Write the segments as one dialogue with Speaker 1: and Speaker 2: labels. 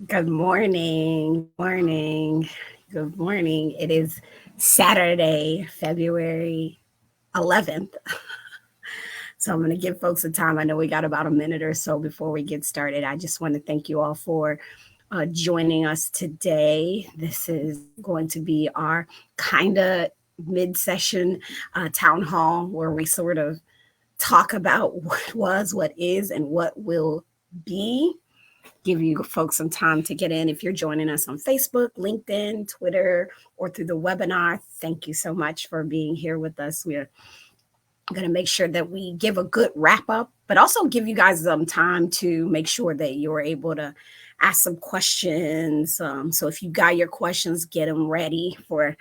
Speaker 1: Good morning. Morning. Good morning. It is Saturday, February 11th. So I'm going to give folks a time. I know we got about a minute or so before we get started. I just want to thank you all for joining us today. This is going to be our kind of mid-session town hall where we sort of talk about what was, what is, and what will be. Give you folks some time to get in. If you're joining us on Facebook, LinkedIn, Twitter, or through the webinar, thank you so much for being here with us. We're going to make sure that we give a good wrap up, but also give you guys some time to make sure that you're able to ask some questions. So if you got your questions, get them ready for.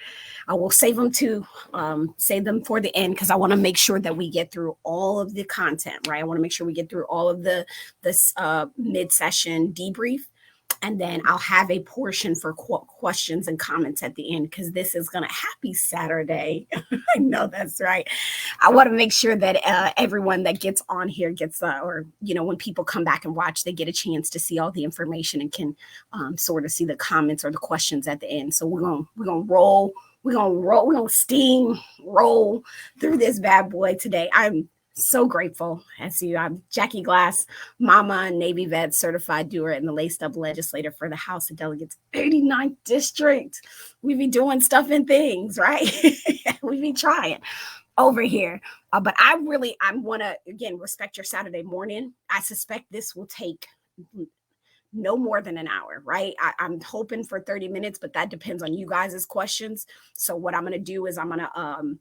Speaker 1: I will save them for the end because I want to make sure that we get through all of the content. Right, I want to make sure we get through all of this mid-session debrief. And then I'll have a portion for questions and comments at the end because this is going to happy Saturday. I know that's right. I want to make sure that everyone that gets on here gets, when people come back and watch, they get a chance to see all the information and can sort of see the comments or the questions at the end. So we're gonna roll. We're gonna steam roll through this bad boy today. I'm so grateful. As you, I'm Jackie Glass, mama, Navy vet, certified doer, and the laced up legislator for the House of Delegates, 89th District. We be doing stuff and things, right? We be trying over here. But I want to, again, respect your Saturday morning. I suspect this will take no more than an hour, right? I'm hoping for 30 minutes, but that depends on you guys' questions. So what I'm going to do is I'm going to,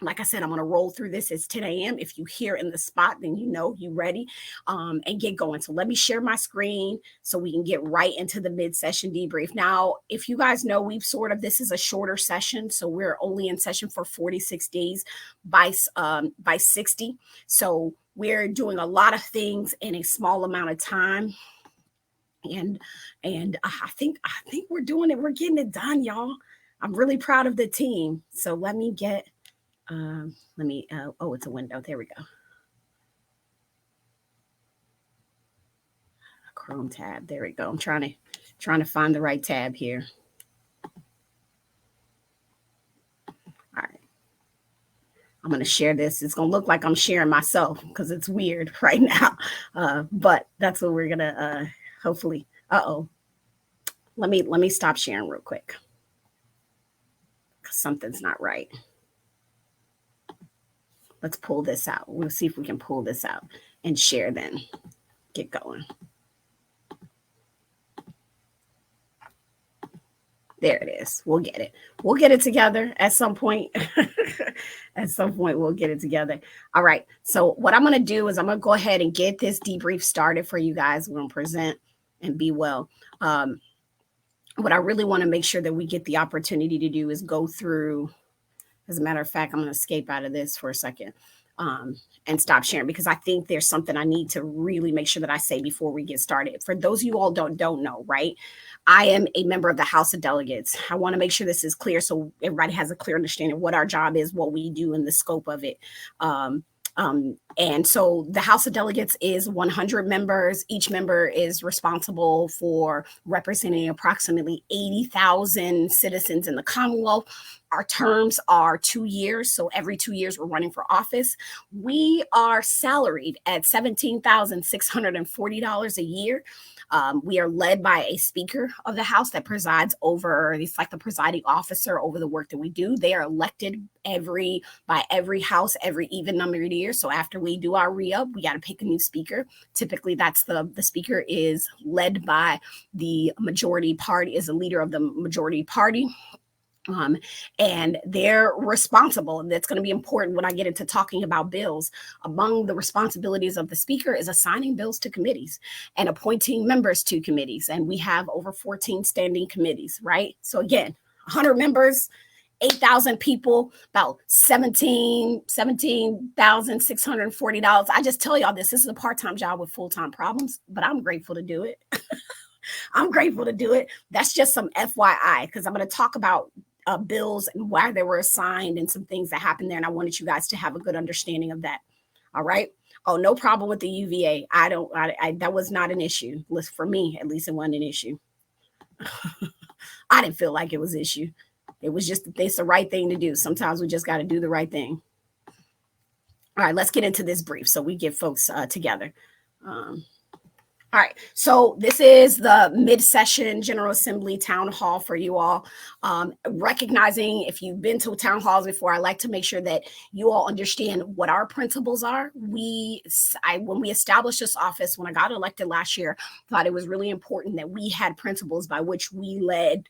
Speaker 1: like I said, I'm going to roll through this. It's 10 a.m. If you hear in the spot, then you know you're ready and get going. So let me share my screen so we can get right into the mid-session debrief. Now, if you guys know, this is a shorter session. So we're only in session for 46 days by 60. So we're doing a lot of things in a small amount of time. And I think we're doing it. We're getting it done, y'all. I'm really proud of the team. So let me get... it's a window. There we go. Chrome tab. There we go. I'm trying to find the right tab here. All right. I'm going to share this. It's going to look like I'm sharing myself because it's weird right now. But that's what we're going to, hopefully. Let me stop sharing real quick. Something's not right. Let's pull this out. We'll see if we can pull this out and share then. Get going. There it is. We'll get it. We'll get it together at some point. At some point, we'll get it together. All right. So what I'm going to do is I'm going to go ahead and get this debrief started for you guys. We're going to present and be well. What I really want to make sure that we get the opportunity to do is go through. As a matter of fact, I'm going to escape out of this for a second and stop sharing because I think there's something I need to really make sure that I say before we get started. For those of you all don't know, right? I am a member of the House of Delegates. I want to make sure this is clear so everybody has a clear understanding of what our job is, what we do, and the scope of it. And so the House of Delegates is 100 members. Each member is responsible for representing approximately 80,000 citizens in the Commonwealth. Our terms are 2 years. So every 2 years, we're running for office. We are salaried at $17,640 a year. We are led by a speaker of the House that presides over, it's like the presiding officer over the work that we do. They are elected by every House every even number of years. So after we do our re-up, we got to pick a new speaker. Typically, that's the speaker is led by the majority party, is the leader of the majority party. And they're responsible. And that's going to be important when I get into talking about bills. Among the responsibilities of the speaker is assigning bills to committees and appointing members to committees. And we have over 14 standing committees, right? So again, 100 members, 8,000 people, about $17,640. I just tell y'all this is a part-time job with full-time problems, but I'm grateful to do it. I'm grateful to do it. That's just some FYI, because I'm going to talk about bills and why they were assigned and some things that happened there. And I wanted you guys to have a good understanding of that. All right. Oh, no problem with the UVA. That was not an issue. For me, at least it wasn't an issue. I didn't feel like it was an issue. It was just, it's the right thing to do. Sometimes we just got to do the right thing. All right, let's get into this brief so we get folks together. All right, so this is the mid-session General Assembly Town Hall for you all. Recognizing if you've been to town halls before, I like to make sure that you all understand what our principles are. When we established this office, when I got elected last year, thought it was really important that we had principles by which we led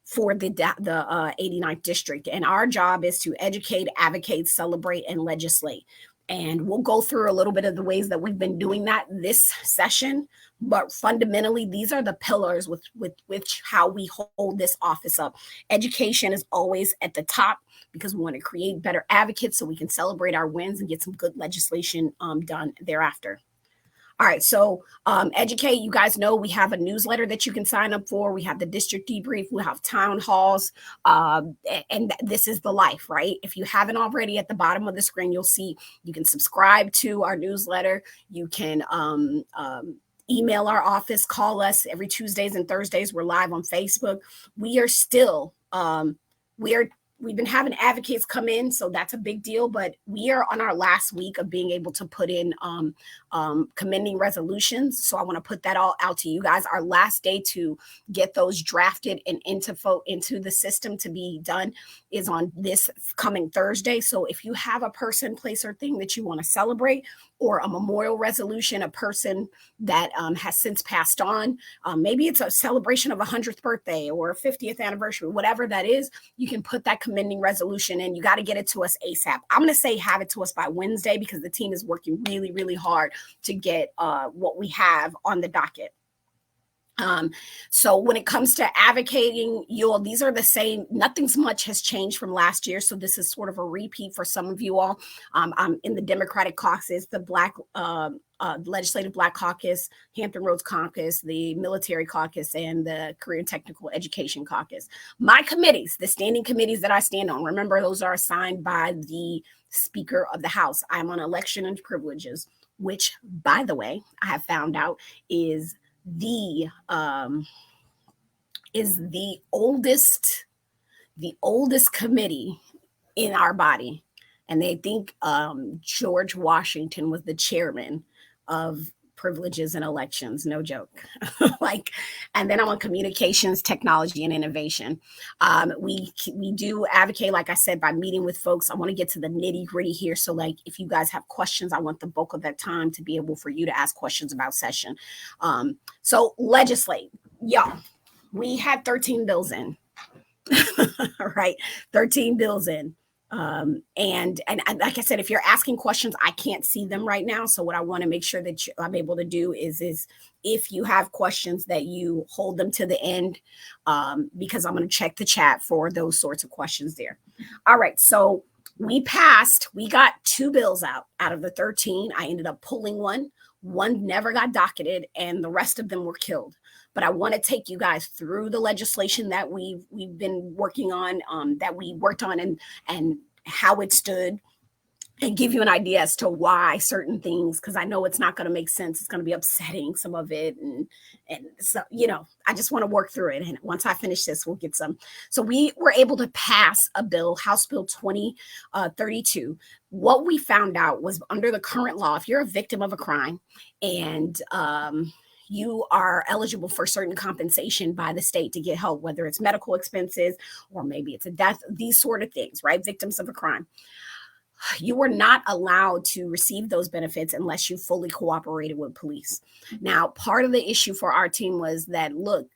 Speaker 1: for the 89th district. And our job is to educate, advocate, celebrate, and legislate. And we'll go through a little bit of the ways that we've been doing that this session. But fundamentally, these are the pillars with which how we hold this office up. Education is always at the top because we want to create better advocates so we can celebrate our wins and get some good legislation done thereafter. All right, so educate, you guys know we have a newsletter that you can sign up for. We have the district debrief, we have town halls, and this is the life, right? If you haven't already, at the bottom of the screen, you'll see you can subscribe to our newsletter. You can email our office, call us every Tuesdays and Thursdays. We're live on Facebook. We are still, we've been having advocates come in, so that's a big deal, but we are on our last week of being able to put in commending resolutions. So I want to put that all out to you guys. Our last day to get those drafted and into the system to be done is on this coming Thursday. So if you have a person, place, or thing that you want to celebrate, or a memorial resolution, a person that has since passed on, maybe it's a celebration of a 100th birthday or a 50th anniversary, whatever that is, you can put that commending resolution in. You got to get it to us ASAP. I'm going to say have it to us by Wednesday because the team is working really, really hard to get what we have on the docket. So when it comes to advocating, these are the same, nothing's much has changed from last year. So this is sort of a repeat for some of you all. I'm in the Democratic caucus, the Legislative Black Caucus, Hampton Roads Caucus, the Military Caucus, and the Career and Technical Education Caucus. My committees, the standing committees that I stand on, remember those are assigned by the Speaker of the House. I'm on election and privileges, which, by the way, I have found out is the oldest committee in our body. And they think George Washington was the chairman of privileges and elections. No joke. And then I'm on communications, technology, and innovation. We do advocate, like I said, by meeting with folks. I want to get to the nitty gritty here. So if you guys have questions, I want the bulk of that time to be able for you to ask questions about session. So legislate, y'all, we had 13 bills in, right? 13 bills in. And like I said, if you're asking questions, I can't see them right now. So what I want to make sure that I'm able to do is if you have questions that you hold them to the end, because I'm going to check the chat for those sorts of questions there. All right. So we got 2 bills out of the 13. I ended up pulling one never got docketed, and the rest of them were killed. But I want to take you guys through the legislation that we've been working on, that we worked on, and how it stood, and give you an idea as to why certain things, because I know it's not going to make sense. It's going to be upsetting, some of it. And so, I just want to work through it. And once I finish this, we'll get some. So we were able to pass a bill, House Bill 2032. What we found out was under the current law, if you're a victim of a crime and you are eligible for certain compensation by the state to get help, whether it's medical expenses or maybe it's a death, these sort of things, right? Victims of a crime. You were not allowed to receive those benefits unless you fully cooperated with police. Now, part of the issue for our team was that, look,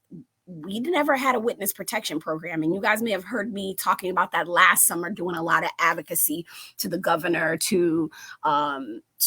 Speaker 1: we never had a witness protection program. And you guys may have heard me talking about that last summer, doing a lot of advocacy to the governor, to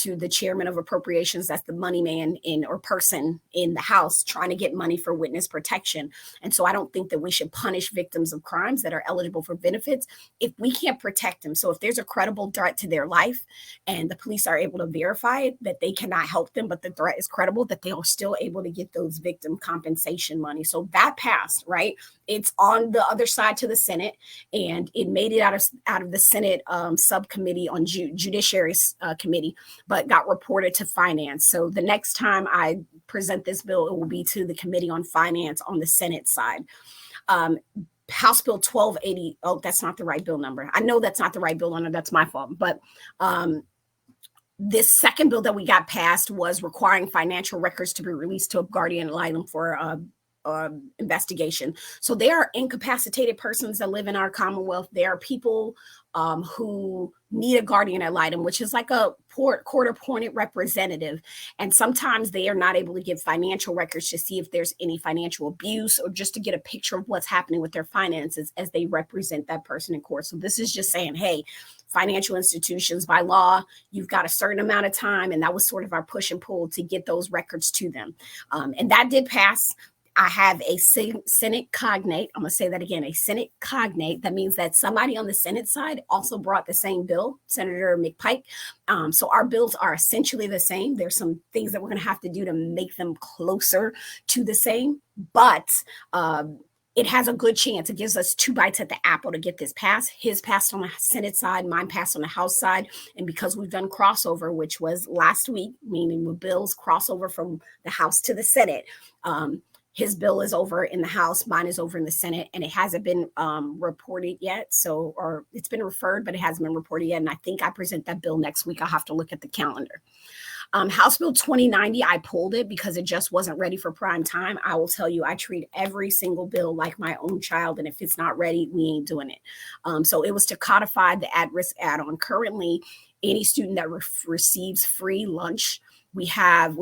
Speaker 1: the chairman of appropriations, that's the money man or person in the House, trying to get money for witness protection. And so I don't think that we should punish victims of crimes that are eligible for benefits if we can't protect them. So if there's a credible threat to their life and the police are able to verify it, that they cannot help them, but the threat is credible, that they are still able to get those victim compensation money. So that passed, right? It's on the other side to the Senate, and it made it out of the Senate subcommittee on Judiciary Committee. but got reported to finance. So the next time I present this bill, it will be to the Committee on Finance on the Senate side. House Bill 1280. Oh, that's not the right bill number. I know that's not the right bill number. That's my fault. But this second bill that we got passed was requiring financial records to be released to a guardian ad litem for investigation. So there are incapacitated persons that live in our Commonwealth. There are people who need a guardian ad litem, which is like a court-appointed representative. And sometimes they are not able to give financial records to see if there's any financial abuse or just to get a picture of what's happening with their finances as they represent that person in court. So this is just saying, hey, financial institutions, by law, you've got a certain amount of time. And that was sort of our push and pull to get those records to them. And that did pass. I have a Senate cognate. I'm going to say that again, a Senate cognate. That means that somebody on the Senate side also brought the same bill, Senator McPike. So our bills are essentially the same. There's some things that we're going to have to do to make them closer to the same, but it has a good chance. It gives us 2 bites at the apple to get this passed. His passed on the Senate side, mine passed on the House side. And because we've done crossover, which was last week, meaning with bills crossover from the House to the Senate, his bill is over in the House, mine is over in the Senate, and it hasn't been reported yet. So, or it's been referred, but it hasn't been reported yet. And I think I present that bill next week. I'll have to look at the calendar. House Bill 2090, I pulled it because it just wasn't ready for prime time. I will tell you, I treat every single bill like my own child. And if it's not ready, we ain't doing it. So it was to codify the at-risk add-on. Currently, any student that receives free lunch, we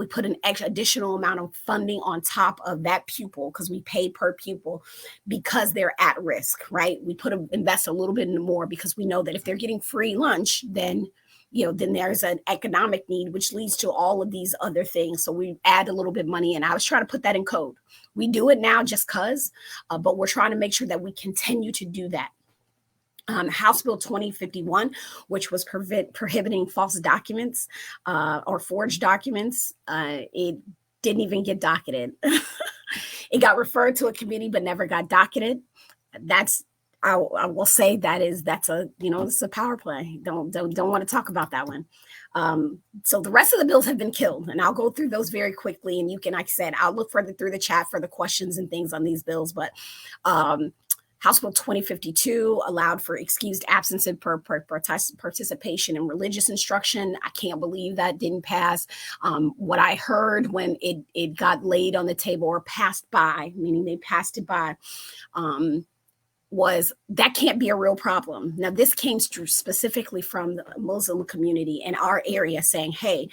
Speaker 1: put an additional amount of funding on top of that pupil because we pay per pupil because they're at risk, right? We invest a little bit more because we know that if they're getting free lunch, then there's an economic need, which leads to all of these other things. So we add a little bit of money, and I was trying to put that in code. We do it now just because, but we're trying to make sure that we continue to do that. House Bill 2051, which was prohibiting false documents or forged documents. It didn't even get docketed. It got referred to a committee, but never got docketed. I will say that's a power play. Don't want to talk about that one. So the rest of the bills have been killed, and I'll go through those very quickly. And you can, like I said, I'll look further through the chat for the questions and things on these bills, but House Bill 2052 allowed for excused absence and participation in religious instruction. I can't believe that didn't pass. What I heard when it got laid on the table or passed by, meaning they passed it by, was that can't be a real problem. Now, this came specifically from the Muslim community in our area saying, hey,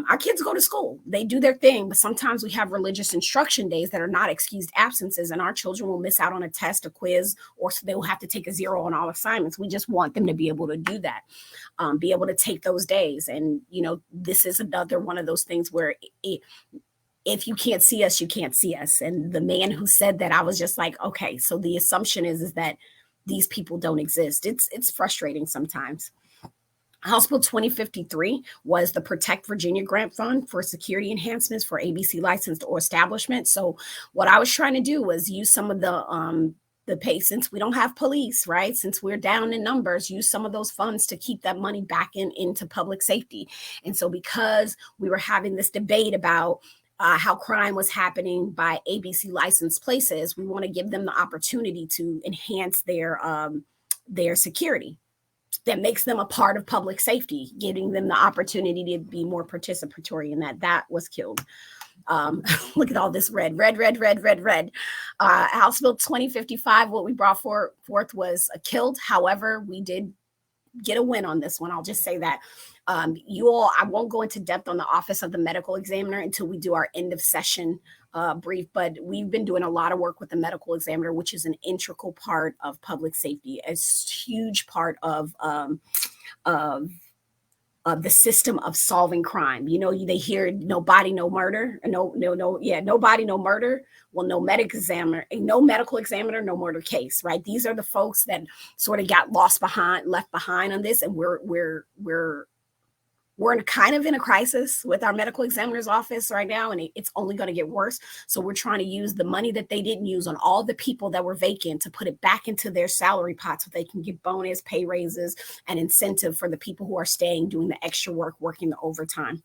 Speaker 1: our kids go to school, they do their thing, but sometimes we have religious instruction days that are not excused absences, and our children will miss out on a test, a quiz, or they will have to take a 0 on all assignments. We just want them to be able to do that, be able to take those days. And, this is another one of those things where if you can't see us, you can't see us. And the man who said that, I was just like, okay, so the assumption is that these people don't exist. It's frustrating sometimes. House Bill 2053 was the Protect Virginia Grant Fund for security enhancements for ABC licensed or establishment. So what I was trying to do was use some of the pay, since we don't have police, right? Since we're down in numbers, use some of those funds to keep that money back into public safety. And so because we were having this debate about how crime was happening by ABC licensed places, we want to give them the opportunity to enhance their security. That makes them a part of public safety, giving them the opportunity to be more participatory in that was killed. Look at all this red. House Bill 2055, what we brought forth was killed. However, we did get a win on this one. I'll just say that. I won't go into depth on the Office of the Medical Examiner until we do our end of session brief, but we've been doing a lot of work with the medical examiner, which is an integral part of public safety, a huge part of the system of solving crime. They hear no body, no murder. No body, no murder. Well, no medical examiner, no murder case, right? These are the folks that sort of got left behind on this, and we're we're kind of in a crisis with our medical examiner's office right now, and it's only going to get worse. So we're trying to use the money that they didn't use on all the people that were vacant to put it back into their salary pot so they can get bonus, pay raises, and incentive for the people who are staying, doing the extra work, working the overtime.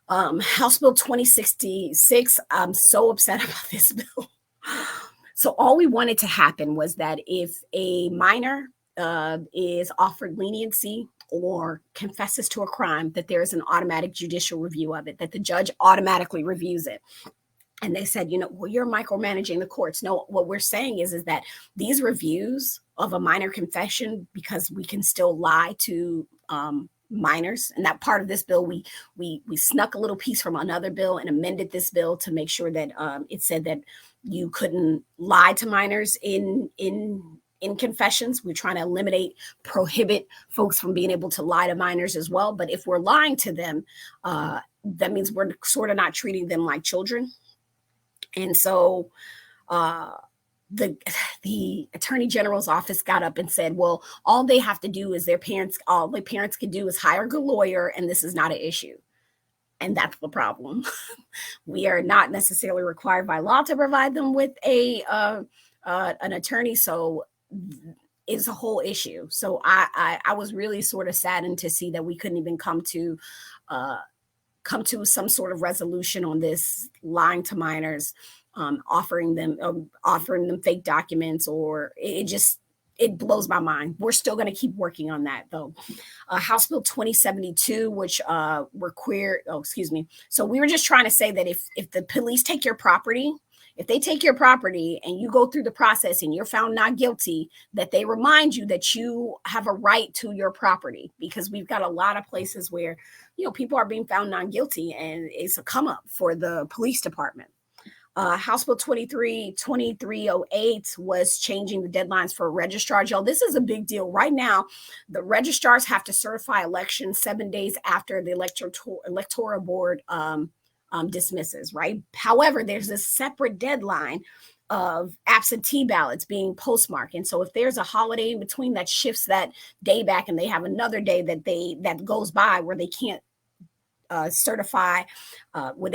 Speaker 1: House Bill 2066, I'm so upset about this bill. So all we wanted to happen was that if a minor is offered leniency or confesses to a crime, that there is an automatic judicial review of it, that the judge automatically reviews it. And they said, well, you're micromanaging the courts. No, what we're saying is that these reviews of a minor confession, because we can still lie to minors, and that part of this bill, we snuck a little piece from another bill and amended this bill to make sure that it said that you couldn't lie to minors in confessions. We're trying to prohibit folks from being able to lie to minors as well. But if we're lying to them, that means we're sort of not treating them like children. And so the Attorney General's office got up and said, well, all they have to do is all the parents could do is hire a good lawyer, and this is not an issue. And that's the problem. We are not necessarily required by law to provide them with an attorney. So it's a whole issue. So I was really sort of saddened to see that we couldn't even come to some sort of resolution on this lying to minors, offering them fake documents, or it blows my mind. We're still going to keep working on that, though. House Bill 2072, which were queer. Oh, excuse me. So we were just trying to say that if the police take your property, if they take your property and you go through the process and you're found not guilty, that they remind you that you have a right to your property, because we've got a lot of places where, people are being found not guilty and it's a come up for the police department. House Bill 2308 was changing the deadlines for registrars. Y'all, this is a big deal. Right now, the registrars have to certify elections 7 days after the electoral board dismisses, right? However, there's a separate deadline of absentee ballots being postmarked. And so if there's a holiday in between that shifts that day back, and they have another day that goes by where they can't certify, where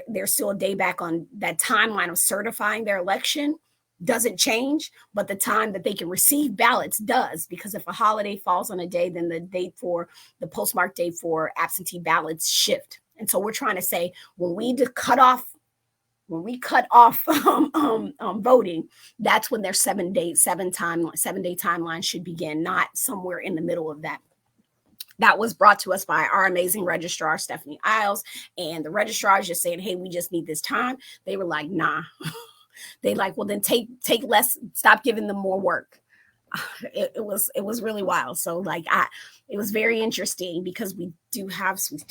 Speaker 1: they're still a day back on that timeline of certifying their election, doesn't change, but the time that they can receive ballots does, because if a holiday falls on a day, then the postmark date for absentee ballots shift. And so we're trying to say, when we cut off voting, that's when their 7 day timeline should begin, not somewhere in the middle of that. That was brought to us by our amazing registrar, Stephanie Isles, and the registrar is just saying, hey, we just need this time. They were like, nah. They like, well, then take less, stop giving them more work. It was really wild. So it was very interesting, because we do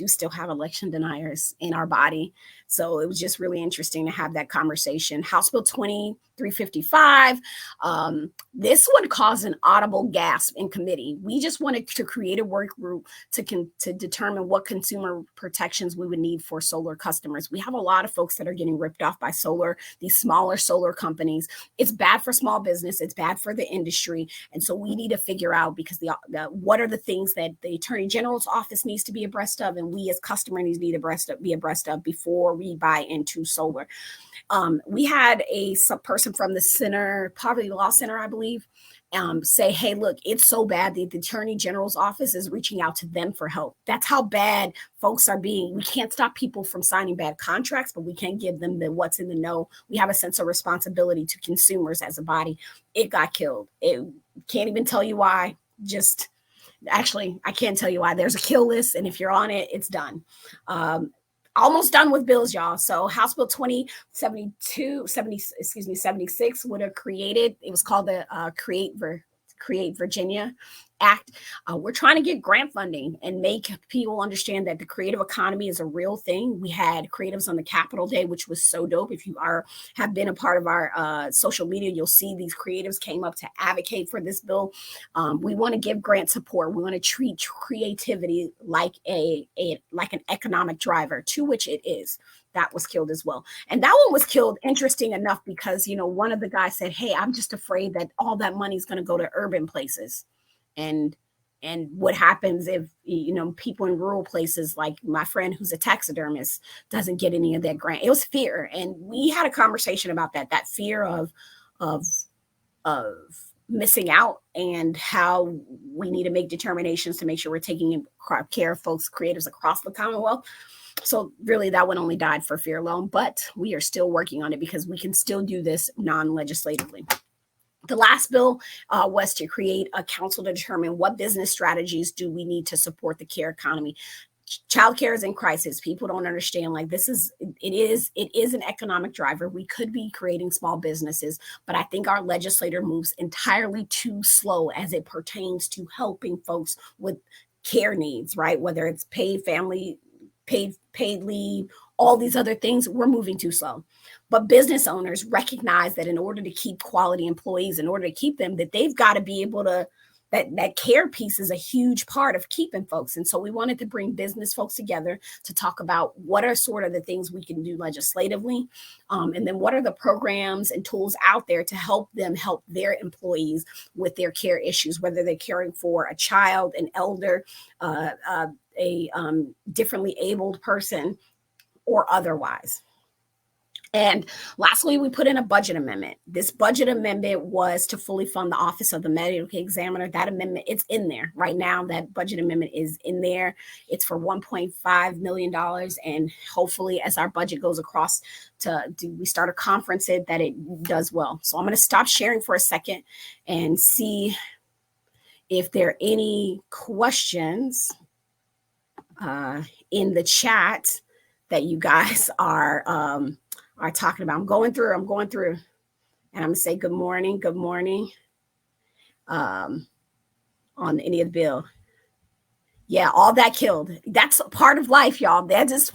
Speaker 1: still have election deniers in our body. So it was just really interesting to have that conversation. House Bill 2355. This one caused an audible gasp in committee. We just wanted to create a work group to determine what consumer protections we would need for solar customers. We have a lot of folks that are getting ripped off by these smaller solar companies. It's bad for small business. It's bad for the industry. And so we need to figure out, because what are the things that the Attorney General's office needs to be abreast of, and we as customers need to be abreast of before we buy into solar. We had a person from the Poverty Law Center, I believe, say, hey, look, it's so bad that the Attorney General's office is reaching out to them for help. That's how bad folks are being. We can't stop people from signing bad contracts, but we can give them the what's in the know. We have a sense of responsibility to consumers as a body. It got killed. It can't even tell you why. Actually, I can't tell you why. There's a kill list, and if you're on it, it's done. Almost done with bills, y'all. So House Bill 76 would have created, it was called the Create Virginia Act. We're trying to get grant funding and make people understand that the creative economy is a real thing. We had creatives on the Capitol Day, which was so dope. If you have been a part of our social media, you'll see these creatives came up to advocate for this bill. We want to give grant support. We want to treat creativity like an economic driver, to which it is. That was killed as well. And that one was killed, interesting enough, because, one of the guys said, hey, I'm just afraid that all that money is going to go to urban places. And And what happens if, people in rural places, like my friend who's a taxidermist, doesn't get any of that grant? It was fear. And we had a conversation about that fear of missing out, and how we need to make determinations to make sure we're taking care of folks, creatives across the Commonwealth. So really that one only died for fear alone, but we are still working on it because we can still do this non-legislatively. The last bill was to create a council to determine what business strategies do we need to support the care economy. Childcare is in crisis. People don't understand, like, it is an economic driver. We could be creating small businesses, but I think our legislator moves entirely too slow as it pertains to helping folks with care needs, right? Whether it's paid leave, all these other things, we're moving too slow. But business owners recognize that in order to keep quality employees, in order to keep them, that they've got to be able to, that care piece is a huge part of keeping folks. And so we wanted to bring business folks together to talk about what are sort of the things we can do legislatively. And then what are the programs and tools out there to help them help their employees with their care issues, whether they're caring for a child, an elder, a differently abled person, or otherwise. And lastly, we put in a budget amendment. This budget amendment was to fully fund the Office of the Medical Examiner. That amendment, it's in there right now. That budget amendment is in there. It's for $1.5 million. And hopefully, as our budget goes across, we start a conference, that it does well. So I'm going to stop sharing for a second and see if there are any questions in the chat that you guys are talking about. I'm going through, and I'm gonna say good morning on any of the bill. Yeah, all that killed. That's part of life, y'all. That's just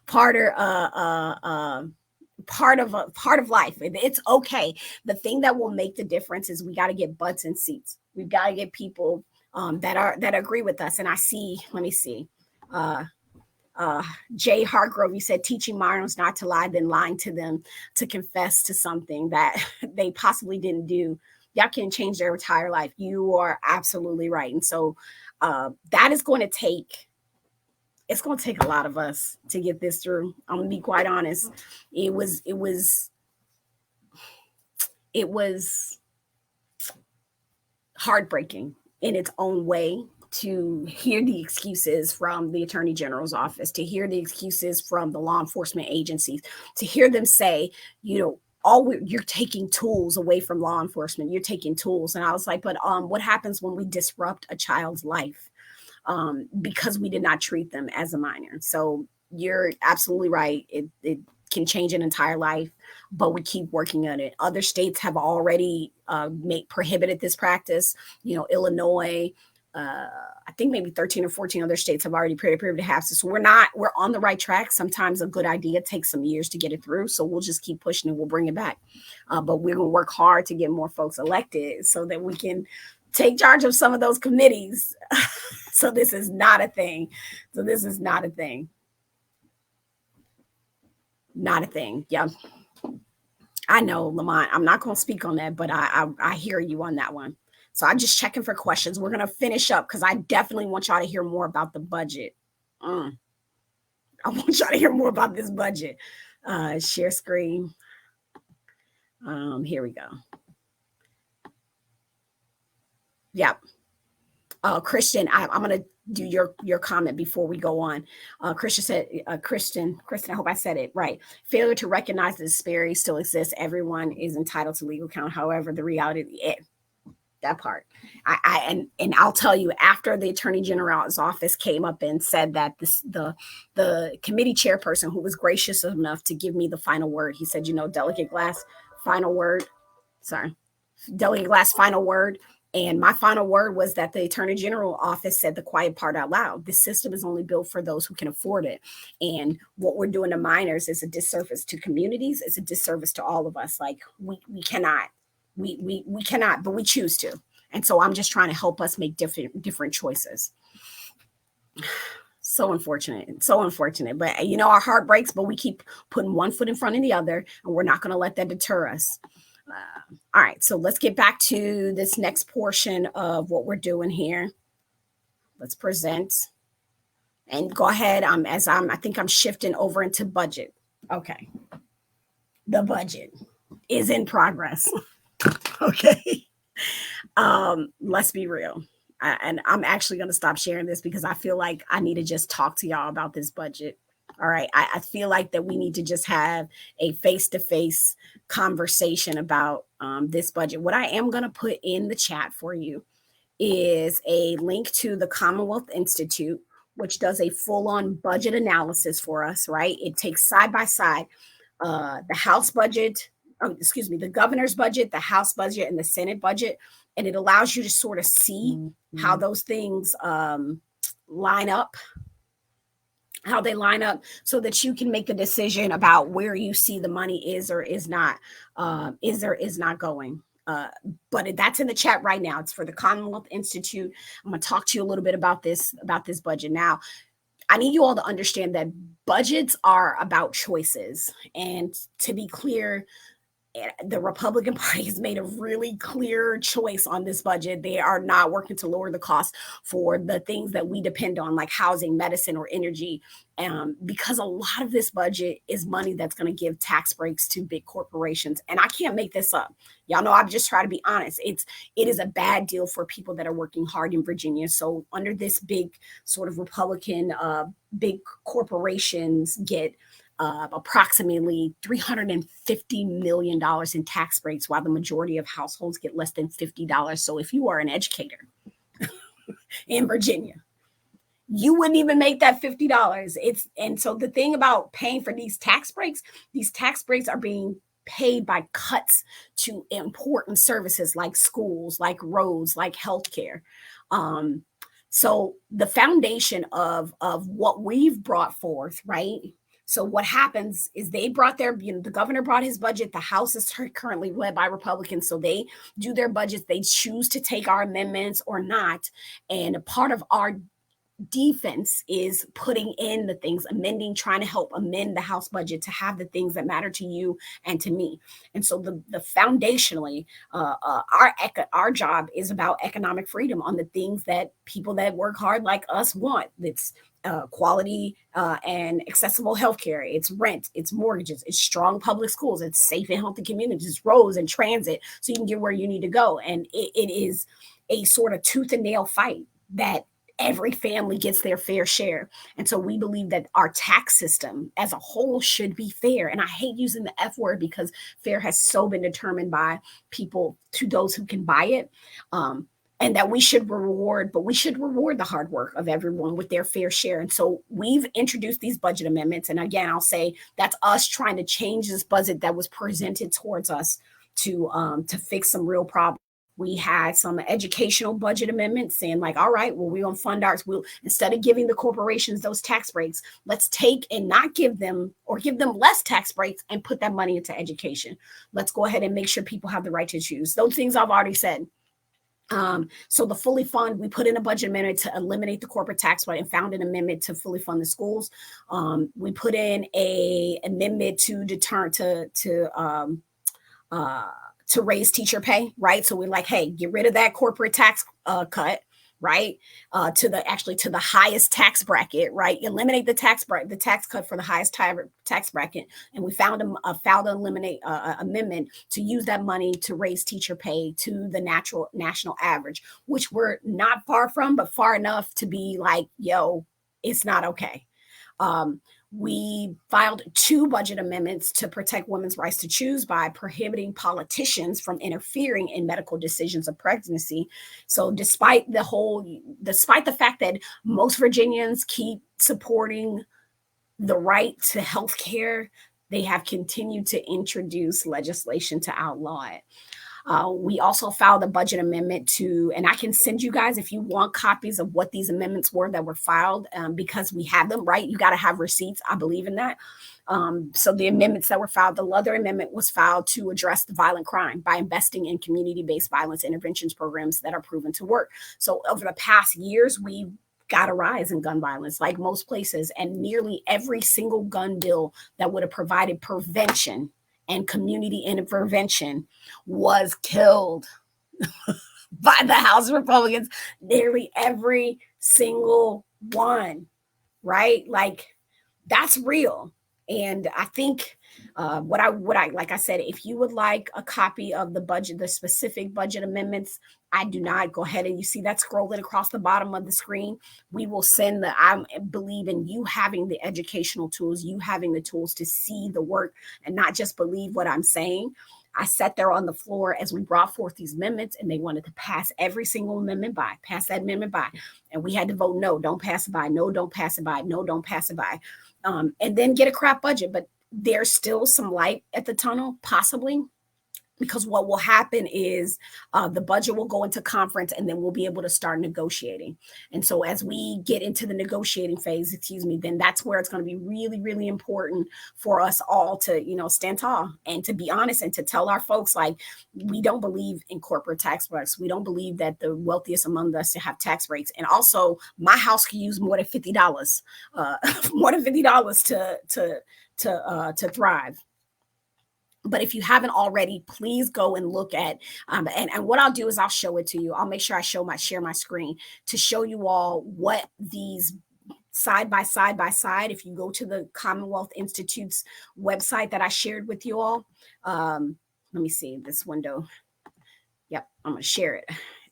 Speaker 1: part of life. It's okay. The thing that will make the difference is we got to get butts in seats. We've got to get people that agree with us. And I see, let me see. Jay Hargrove, you said teaching minors not to lie, then lying to them to confess to something that they possibly didn't do. Y'all can change their entire life. You are absolutely right. And so that is going to take, it's going to take a lot of us to get this through. I'm going to be quite honest. It was heartbreaking in its own way to hear the excuses from the Attorney General's office, to hear the excuses from the law enforcement agencies, to hear them say, you're taking tools away from law enforcement. You're taking tools. And I was like, but what happens when we disrupt a child's life because we did not treat them as a minor? So you're absolutely right. It can change an entire life, but we keep working on it. Other states have already prohibited this practice. Illinois, I think maybe 13 or 14 other states have already prohibited HAPS. So we're on the right track. Sometimes a good idea takes some years to get it through. So we'll just keep pushing and we'll bring it back. But we're going to work hard to get more folks elected so that we can take charge of some of those committees. So this is not a thing. Not a thing. Yeah. I know, Lamont, I'm not going to speak on that, but I hear you on that one. So I'm just checking for questions. We're going to finish up because I definitely want y'all to hear more about the budget. I want y'all to hear more about this budget. Share screen. Here we go. Yep. Christian, I'm going to do your comment before we go on. Christian said, Kristen, I hope I said it right. Failure to recognize the disparity still exists. Everyone is entitled to legal counsel. However, the reality, that part. And I'll tell you, after the Attorney General's office came up and said that the committee chairperson, who was gracious enough to give me the final word, he said, Delegate Glass, final word. Delegate Glass, final word. And my final word was that the Attorney General office said the quiet part out loud. This system is only built for those who can afford it. And what we're doing to minors is a disservice to communities. It's a disservice to all of us. Like we cannot, but we choose to. And so I'm just trying to help us make different choices. So unfortunate. But our heart breaks, but we keep putting one foot in front of the other, and we're not going to let that deter us. All right, so let's get back to this next portion of what we're doing here. Let's present and go ahead. I think I'm shifting over into budget. Okay. The budget is in progress. Okay. Let's be real. And I'm actually going to stop sharing this because I feel like I need to just talk to y'all about this budget. All right. I feel like that we need to just have a face-to-face conversation about this budget. What I am going to put in the chat for you is a link to the Commonwealth Institute, which does a full-on budget analysis for us, right? It takes side by side the House budget, the governor's budget, the House budget, and the Senate budget. And it allows you to sort of see how those things line up, how they line up, so that you can make a decision about where you see the money is or is not, is not going. But that's in the chat right now. It's for the Commonwealth Institute. I'm going to talk to you a little bit about this budget. Now, I need you all to understand that budgets are about choices. And to be clear, the Republican Party has made a really clear choice on this budget. They are not working to lower the cost for the things that we depend on, like housing, medicine, or energy, because a lot of this budget is money that's going to give tax breaks to big corporations. And I can't make this up. Y'all know I'm just trying to be honest. It is a bad deal for people that are working hard in Virginia. So under this big sort of Republican, big corporations get approximately $350 million in tax breaks, while the majority of households get less than $50. So if you are an educator in Virginia, you wouldn't even make that $50. And so the thing about paying for these tax breaks are being paid by cuts to important services like schools, like roads, like healthcare. So the foundation of what we've brought forth, right? So what happens is they brought the governor brought his budget. The House is currently led by Republicans. So they do their budgets. They choose to take our amendments or not. And a part of our defense is putting in the things, trying to help amend the House budget to have the things that matter to you and to me. And so the foundationally, our job is about economic freedom on the things that people that work hard like us want. It's quality and accessible healthcare. It's rent, it's mortgages, it's strong public schools, it's safe and healthy communities, it's roads and transit, so you can get where you need to go. And it is a sort of tooth and nail fight that every family gets their fair share. And so we believe that our tax system as a whole should be fair. And I hate using the F word because fair has so been determined by people, to those who can buy it. And that we should reward the hard work of everyone with their fair share. And so we've introduced these budget amendments. And again, I'll say that's us trying to change this budget that was presented towards us to fix some real problems. We had some educational budget amendments saying like, all right, well, we're going to fund ours. Instead of giving the corporations those tax breaks, let's take and not give them, or give them less tax breaks and put that money into education. Let's go ahead and make sure people have the right to choose. Those things I've already said. So the fully fund, we put in a budget amendment to eliminate the corporate tax rate and found an amendment to fully fund the schools. We put in a amendment to to raise teacher pay, right? So we're like, hey, get rid of that corporate tax cut, right? To the highest tax bracket, right? Eliminate the tax cut for the highest tax bracket. And we found a amendment to use that money to raise teacher pay to the national average, which we're not far from, but far enough to be like, yo, it's not okay. We filed 2 budget amendments to protect women's rights to choose by prohibiting politicians from interfering in medical decisions of pregnancy. So despite the fact that most Virginians keep supporting the right to health care, they have continued to introduce legislation to outlaw it. We also filed a budget amendment and I can send you guys, if you want, copies of what these amendments were that were filed, because we have them, right? You got to have receipts. I believe in that. So the amendments that were filed, the Leather Amendment was filed to address the violent crime by investing in community-based violence interventions programs that are proven to work. So over the past years, we've got a rise in gun violence, like most places, and nearly every single gun bill that would have provided prevention and community intervention was killed by the House Republicans. Nearly every single one, right? Like that's real. And I think what I like I said, if you would like a copy of the budget, the specific budget amendments, I do not. Go ahead and you see that scrolling across the bottom of the screen. We will send the. I believe in you having the educational tools, you having the tools to see the work and not just believe what I'm saying. I sat there on the floor as we brought forth these amendments, and they wanted to pass every single amendment by, pass that amendment by, and we had to vote no, don't pass it by, no, don't pass it by, no, don't pass it by, and then get a crap budget. But there's still some light at the tunnel, possibly, because what will happen is the budget will go into conference and then we'll be able to start negotiating. And so as we get into the negotiating phase, then that's where it's going to be really, really important for us all to, stand tall and to be honest and to tell our folks, like, we don't believe in corporate tax breaks. We don't believe that the wealthiest among us to have tax breaks. And also my house could use more than $50, more than $50 to thrive. But if you haven't already, please go and look at, and what I'll do is I'll show it to you. I'll make sure I share my screen to show you all what these side by side. If you go to the Commonwealth Institute's website that I shared with you all, let me see this window. Yep, I'm going to share it.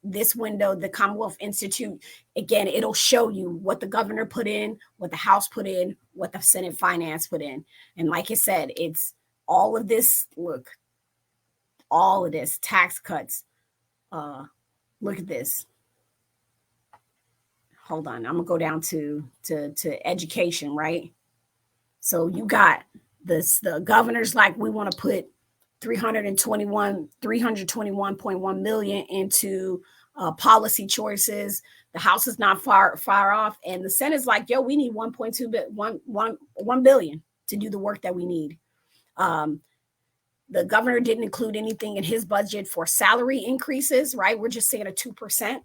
Speaker 1: This window, the Commonwealth Institute, again, it'll show you what the governor put in, what the House put in, what the Senate Finance put in. And like I said, it's all of this, look, all of this tax cuts. Look at this. Hold on. I'm going to go down to education, right? So you got this, the governor's like, we want to put 321.1 million into policy choices. The House is not far off. And the Senate's like, yo, we need 1 billion to do the work that we need. The governor didn't include anything in his budget for salary increases, right? We're just saying a 2%.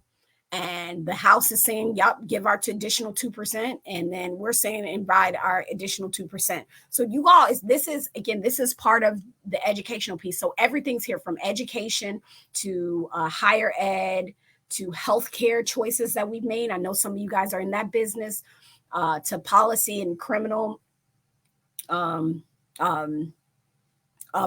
Speaker 1: And the House is saying, yep, give our additional 2%. And then we're saying invite our additional 2%. So you all, this is part of the educational piece. So everything's here, from education to higher ed to healthcare choices that we've made. I know some of you guys are in that business, to policy and criminal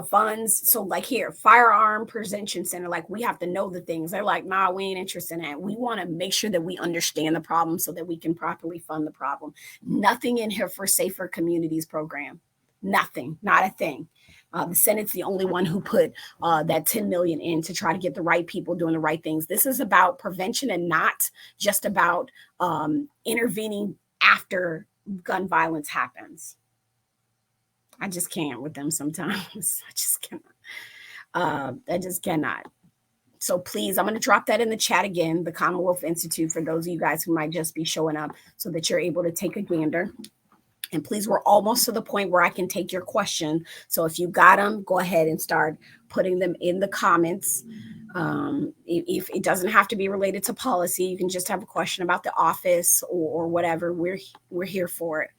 Speaker 1: funds. So like here, firearm prevention center, like we have to know the things. They're like, nah, we ain't interested in that. We want to make sure that we understand the problem so that we can properly fund the problem. Nothing in here for Safer Communities program. Nothing, not a thing. The Senate's the only one who put that 10 million in to try to get the right people doing the right things. This is about prevention and not just about intervening after gun violence happens. I just can't with them sometimes. I just cannot. So please, I'm going to drop that in the chat again, the Commonwealth Institute, for those of you guys who might just be showing up, so that you're able to take a gander. And please, we're almost to the point where I can take your question. So if you got them, go ahead and start putting them in the comments. If it doesn't have to be related to policy, you can just have a question about the office or whatever. We're here for it.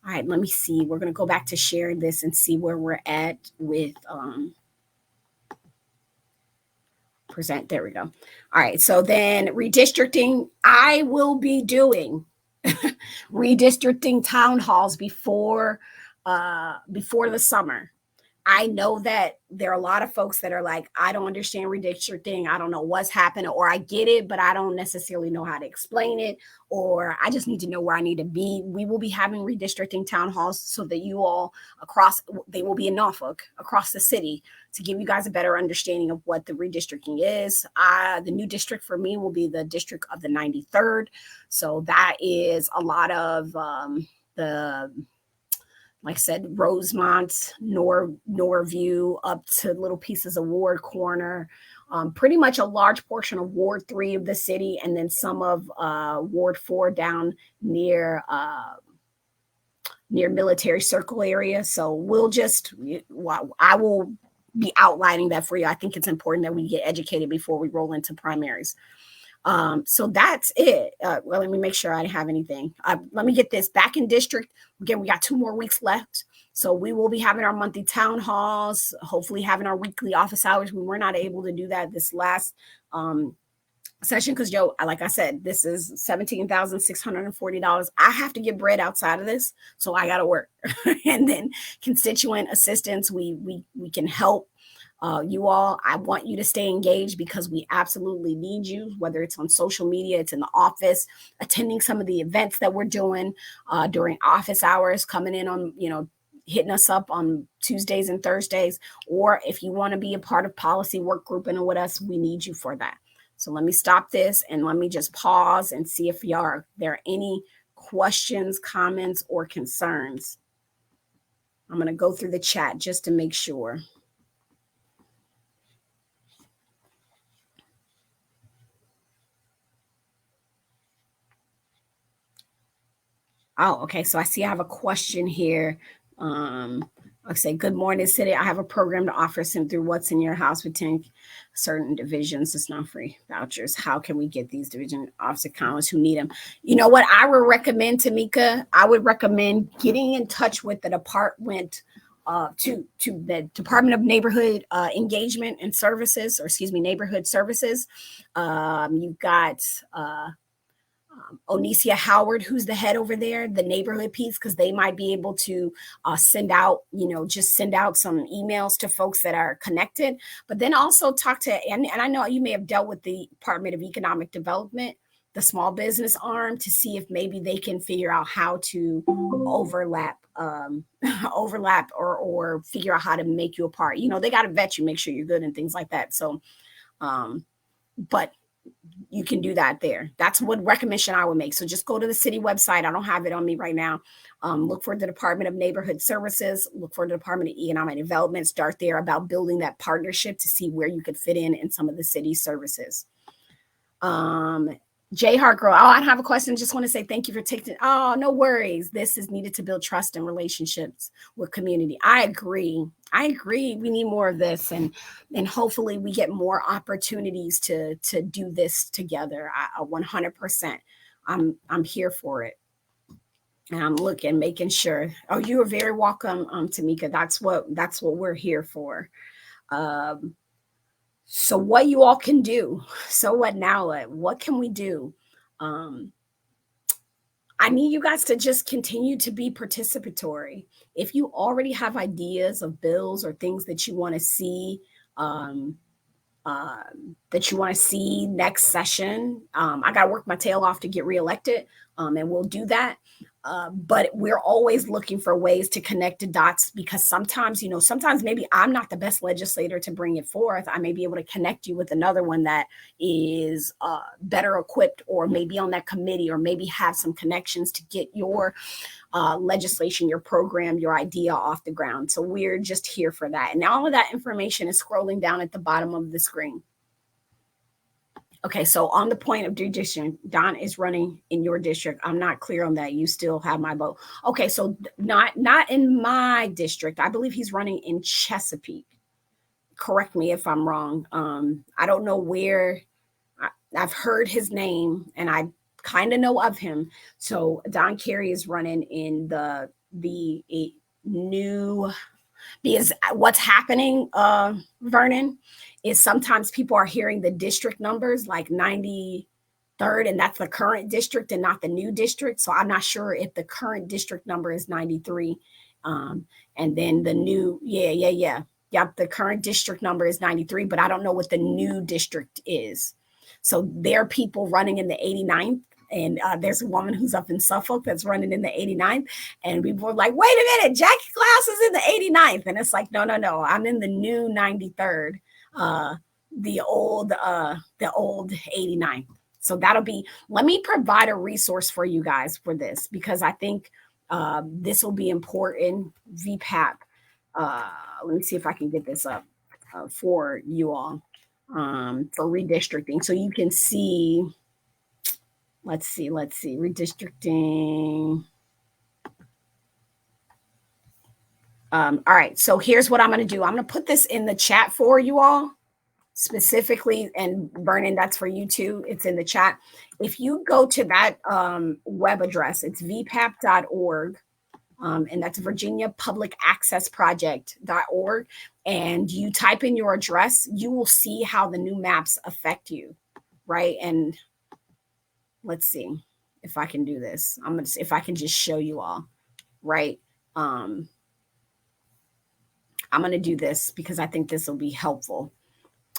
Speaker 1: All right, let me see. We're going to go back to sharing this and see where we're at with present. There we go. All right, so then redistricting. I will be doing redistricting town halls before the summer. I know that there are a lot of folks that are like, I don't understand redistricting. I don't know what's happening, or I get it, but I don't necessarily know how to explain it, or I just need to know where I need to be. We will be having redistricting town halls so that you all they will be in Norfolk, across the city, to give you guys a better understanding of what the redistricting is. The new district for me will be the district of the 93rd. So that is a lot of like I said, Rosemont, Norview, up to little pieces of Ward Corner, pretty much a large portion of Ward 3 of the city, and then some of Ward 4 down near Military Circle area. So I will be outlining that for you. I think it's important that we get educated before we roll into primaries. So that's it. Well, let me make sure I didn't have anything. Let me get this back in district. Again, we got 2 more weeks left. So we will be having our monthly town halls, hopefully having our weekly office hours. We were not able to do that this last session because like I said, this is $17,640. I have to get bread outside of this, so I got to work. And then constituent assistance, we can help you all. I want you to stay engaged because we absolutely need you, whether it's on social media, it's in the office, attending some of the events that we're doing during office hours, coming in on, hitting us up on Tuesdays and Thursdays, or if you want to be a part of policy work grouping with us, we need you for that. So let me stop this and let me just pause and see if there are any questions, comments, or concerns. I'm going to go through the chat just to make sure. Oh, okay. So I see I have a question here. I say, good morning, City. I have a program to offer sent through What's in Your House with 10 certain divisions. It's not free vouchers. How can we get these division officer accountants who need them? You know what I would recommend, Tamika? I would recommend getting in touch with the department to the Department of Neighborhood Engagement and Services, or excuse me, Neighborhood Services. You've got Onicia Howard, who's the head over there, the neighborhood piece, because they might be able to send out some emails to folks that are connected, but then also talk to, and I know you may have dealt with the Department of Economic Development, the small business arm, to see if maybe they can figure out how to overlap or figure out how to make you a part. They got to vet you, make sure you're good and things like that. So, but you can do that there. That's what recommendation I would make. So just go to the city website. I don't have it on me right now. Look for the Department of Neighborhood Services, look for the Department of Economic Development, start there about building that partnership to see where you could fit in some of the city services. Jay Hartgirl, I have a question. Just want to say thank you for taking. Oh, no worries. This is needed to build trust and relationships with community. I agree. We need more of this, and hopefully we get more opportunities to do this together. 100%. I'm here for it, and I'm looking, making sure. Oh, you are very welcome, Tamika. That's what we're here for. So what you all can do. So what now? What can we do? I need you guys to just continue to be participatory. If you already have ideas of bills or things that you want to see, next session, I got to work my tail off to get reelected, and we'll do that. But we're always looking for ways to connect the dots, because sometimes maybe I'm not the best legislator to bring it forth. I may be able to connect you with another one that is better equipped, or maybe on that committee, or maybe have some connections to get your legislation, your program, your idea off the ground. So we're just here for that. And all of that information is scrolling down at the bottom of the screen. Okay, so on the point of judiciary, Don is running in your district. I'm not clear on that. You still have my vote. Okay, so not in my district. I believe he's running in Chesapeake. Correct me if I'm wrong. I don't know where. I've heard his name, and I kind of know of him. So Don Carey is running in the new. Because what's happening, Vernon, is sometimes people are hearing the district numbers like 93rd, and that's the current district and not the new district. So I'm not sure if the current district number is 93, and then the new, Yep, the current district number is 93, but I don't know what the new district is. So there are people running in the 89th. And there's a woman who's up in Suffolk that's running in the 89th. And people were like, wait a minute, Jackie Glass is in the 89th. And it's like, no. I'm in the new 93rd, the old 89th. So let me provide a resource for you guys for this, because I think this will be important. VPAP. Let me see if I can get this up for you all for redistricting. So you can see. Let's see, redistricting. All right, so here's what I'm going to do. I'm going to put this in the chat for you all specifically, and Vernon, that's for you too. It's in the chat. If you go to that web address, it's vpap.org, and that's Virginia Public Access Project.org, and you type in your address, you will see how the new maps affect you. right? And let's see if I can do this. I'm gonna see if I can just show you all, right? I'm gonna do this because I think this will be helpful.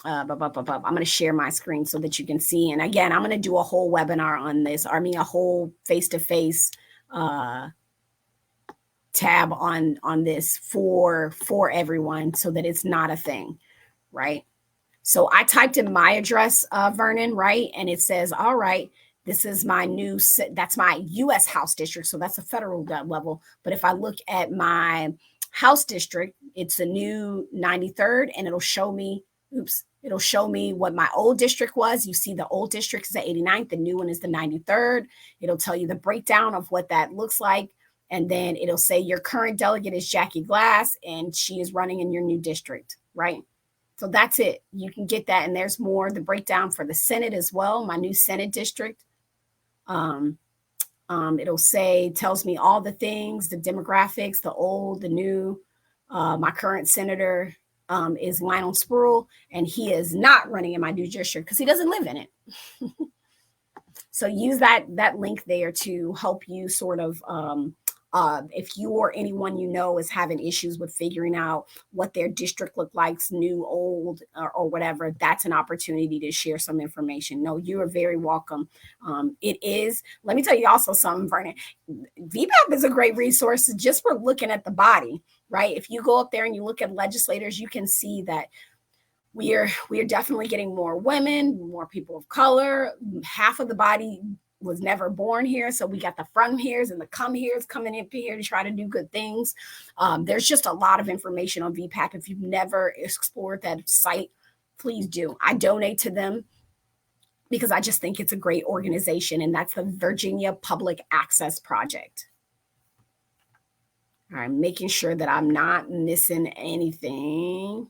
Speaker 1: I'm going to share my screen so that you can see. And again, I'm going to do a whole webinar on this. I mean, a whole face-to-face tab on this for everyone so that it's not a thing, right? So I typed in my address, Vernon, right? And it says, all right, this is my new, that's my U.S. House district. So that's a federal level. But if I look at my House district, it's a new 93rd, and it'll show me, it'll show me what my old district was. You see the old district is the 89th. The new one is the 93rd. It'll tell you the breakdown of what that looks like. And then it'll say your current delegate is Jackie Glass, and she is running in your new district, right? So that's it. You can get that. And there's more, the breakdown for the Senate as well, my new Senate district. It'll say, tells me all the things, the demographics, the old, the new. My current senator is Lionel Spruill, and he is not running in my new district because he doesn't live in it. So use that link there to help you sort of, if you or anyone you know is having issues with figuring out what their district look like, new, old, or whatever, that's an opportunity to share some information. No, you are very welcome. It is. Let me tell you also something, Vernon. VPAP is a great resource just for looking at the body, right? If you go up there and you look at legislators, you can see that we are definitely getting more women, more people of color. Half of the body was never born here. So we got the from here's and the come here's coming in here to try to do good things. There's just a lot of information on VPAP. If you've never explored that site, please do. I donate to them because I just think it's a great organization, and that's the Virginia Public Access Project. All right, making sure that I'm not missing anything.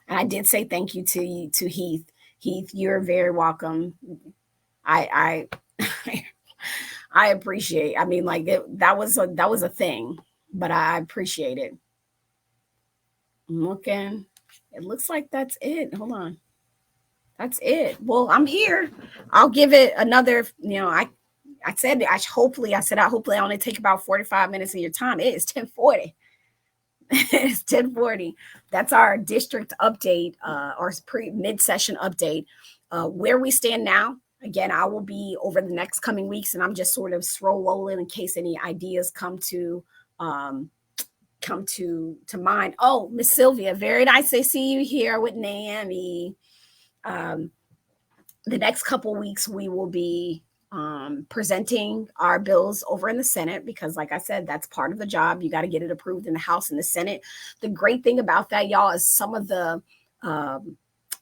Speaker 1: And I did say thank you to Heath. Heath, you're very welcome. I appreciate. I mean, like that was a thing, but I appreciate it. I'm looking. It looks like that's it. Hold on. That's it. Well, I'm here. I'll give it another. I said hopefully I only take about 45 minutes of your time. It is 10:40. It's 10:40. That's our district update, our mid-session update. Where we stand now. Again, I will be over the next coming weeks, and I'm just sort of rolling in case any ideas come to mind. Oh, Miss Sylvia, very nice to see you here with Naomi. The next couple weeks, we will be presenting our bills over in the Senate because, like I said, that's part of the job. You got to get it approved in the House and the Senate. The great thing about that, y'all, is some of the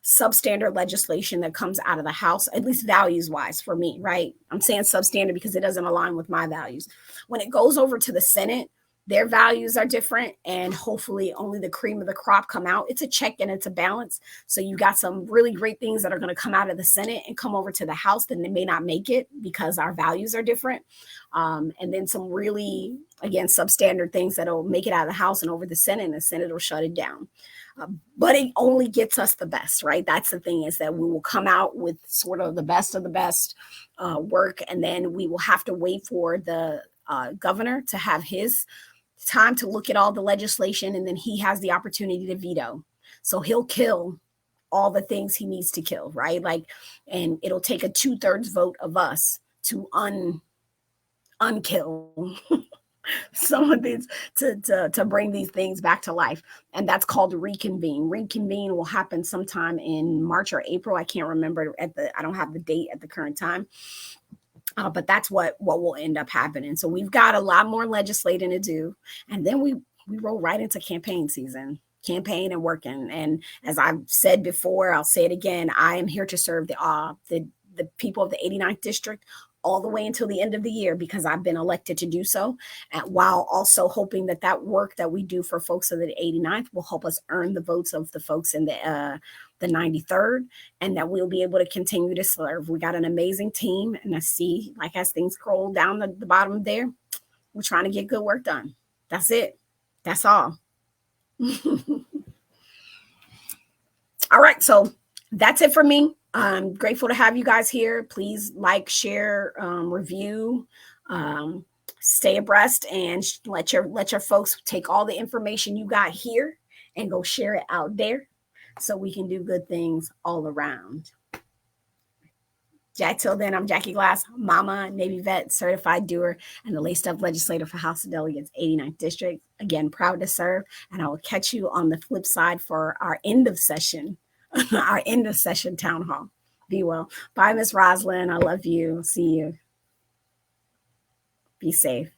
Speaker 1: substandard legislation that comes out of the House, at least values wise for me, right? I'm saying substandard because it doesn't align with my values. When it goes over to the Senate, their values are different, and hopefully only the cream of the crop come out. It's a check and it's a balance. So you got some really great things that are going to come out of the Senate and come over to the House, then they may not make it because our values are different. And then some really, again, substandard things that'll make it out of the House and over the Senate, and the Senate will shut it down. But it only gets us the best, right? That's the thing, is that we will come out with sort of the best of the best work, and then we will have to wait for the governor to have his time to look at all the legislation, and then he has the opportunity to veto. So he'll kill all the things he needs to kill, right? Like, and it'll take a 2/3 vote of us to unkill some of these, to bring these things back to life. And that's called reconvene. Reconvene will happen sometime in March or April. I can't remember I don't have the date at the current time. But that's what will end up happening. So we've got a lot more legislating to do. And then we roll right into campaign season, campaign and working. And as I've said before, I'll say it again, I am here to serve the people of the 89th district all the way until the end of the year, because I've been elected to do so, and while also hoping that work that we do for folks of the 89th will help us earn the votes of the folks in the 93rd, and that we'll be able to continue to serve. We got an amazing team, and I see, like, as things scroll down the bottom there, we're trying to get good work done. That's it. That's all. All right, so that's it for me. I'm grateful to have you guys here. Please like, share, review, stay abreast, and let your folks take all the information you got here and go share it out there, so we can do good things all around. Till then, I'm Jackie Glass, Mama, Navy vet, certified doer, and the laced up legislator for House of Delegates, 89th District. Again, proud to serve. And I will catch you on the flip side for our end of session, our end of session town hall. Be well. Bye, Miss Roslyn. I love you. See you. Be safe.